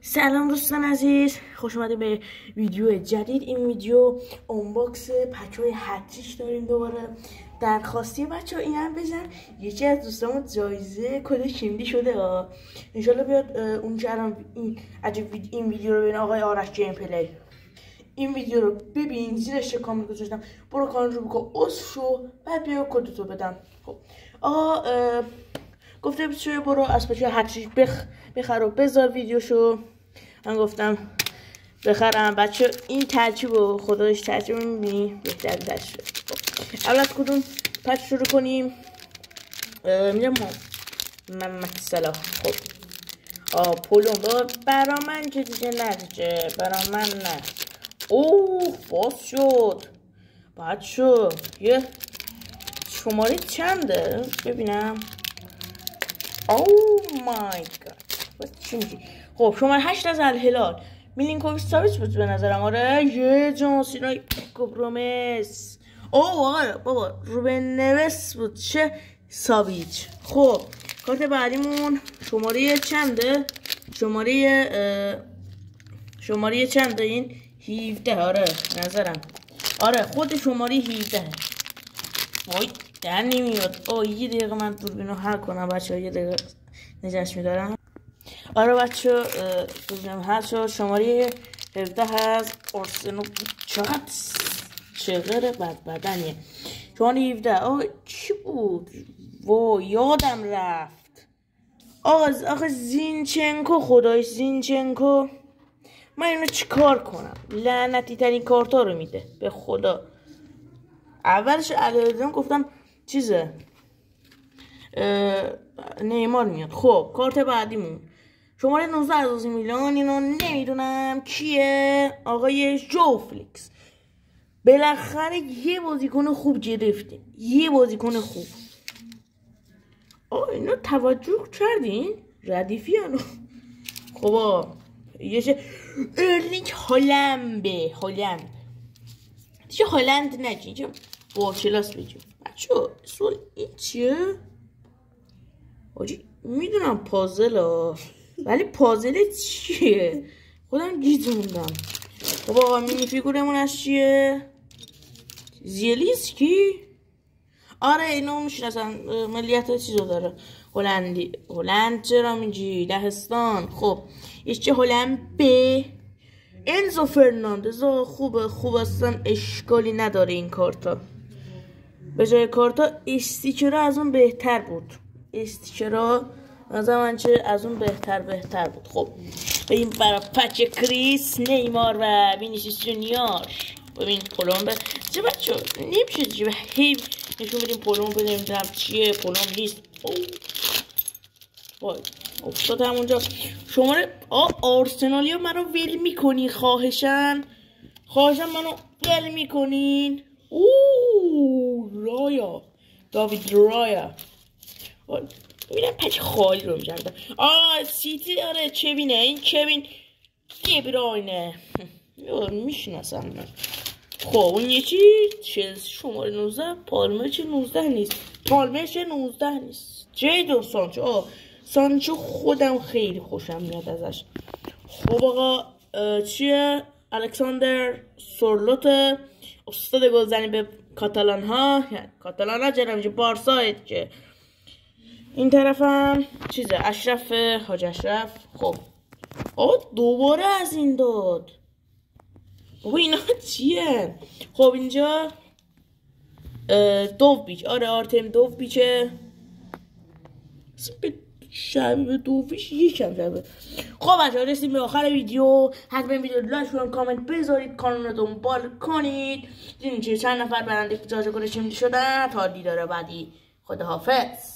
سلام دوستان عزیز، خوش اومدید به ویدیو جدید. این ویدیو آنباکس پچ‌های هتریک داریم. دوباره درخواستی بچه‌ها این هم بزن یکی از دوستامون جایزه کد کیمدی شده انشالله بیاد اونجا. این ویدیو رو ببین آقای آرش گیم پلی. این ویدیو رو ببین، زیرش کامل گذاشتم، برو کانال رو بکن عضو شو، بعد بیا کدتو بدم. خب آقا گفته بچه برو از پچه هتریک بخر و بذار ویدیوشو. من گفتم بخرم بچه. این ترکیب رو خدایش ترکیب میبینی بهتر دست شد. اول از کدوم پچ شروع کنیم؟ میگم محمد صلاح. خب پولون برا من که دیگه نرجه، برا من نه. اوه باز شد بچه. یه شماره چنده ببینم. اوه مای گاد چی میگی؟ خب شماره 8 از الهلال میلینکوویچ ساویچ بود به نظرم. آره یه جانسینای گبرومس. آره بابا روبن نوس بود چه ساویچ. خب کارت بعدیمون شماره چنده؟ شماره چنده این؟ 17. آره نظرم آره خود شماره 17. وای در نمیاد. یه دقیقه من دوربینو حل کنم بچه، یه دقیقه نجاش میدارم. آره بچه دوربینم حل شد. شماره 17 هست آرسنال. چقدر بدنیه شماره 17. چی بود؟ وای یادم رفت. آقا زینچنکو. خدایش زینچنکو. من اینو چی کار کنم؟ لعنتی ترین کارتا رو میده به خدا. اولش علیرضا گفتم چیزه نیمار میاد. خب کارت بعدیمون شماره 19 از میلان. اینو نمیدونم کیه. آقای جو فلیکس. بالاخره یه بازیکن خوب گرفتیم، یه بازیکن خوب. اینو توجه کردین؟ ردیفیانو. خب یه ارلینگ هالند دیگه هالند نگی چه با کلاس بگیم بچه. سوال این چیه؟ میدونم پازل ولی پازل چیه؟ خودم گیج موندم. خب آقا مینی فیگورمون از چیه؟ زیلیسکی. آره اینو میشناسم، ملیت چیزو داره، هلند. چرا میگی؟ لهستان. خب چه هلند به انزو فرناندز. خوب هستن، اشکالی نداره. این کارتا به جای کارتا استیکرها از اون بهتر بود. استیکرها از من چه از اون بهتر بود. خب بریم برای پچ کریس نیمار و وینیسیوس جونیور. ببین پولون چه بچه نمیشه دیگه هی نشون بدیم پولون بدیم چیه. پولون نیست. وای افتاد همونجا. شماره آرسنالی ها منو ول میکنی خواهشن منو ول میکنین. رایا داوید رایا. میرم پچ خالی رو میجردم. سیتی. آره کوینه. این کوین دیبراینه میشناسم من. خب اون یکی شماره 19 پالمر چه 19 نیست. جیدون سانچو. سانچو خودم خیلی خوشم میاد ازش. خب آقا چیه؟ الکساندر سورلوت استاد گلزنی به کاتالان ها چرا میشه بارسا که این طرفم چیزه اشرف حاج اشرف. خب دوباره از این داد. اینا چیه؟ خب اینجا دوویچ. آره آرتم دوویچه. شبیه دوویچ یکم شبیه. خب بچه‌ها رسیدیم به آخر ویدیو. حتما ویدیو لایک کنید، کامنت بذارید، کانال رو دنبال کنید. دیدین چند نفر برنده جایزه کد کیمدی شدن. تا دیدار بعدی خداحافظ.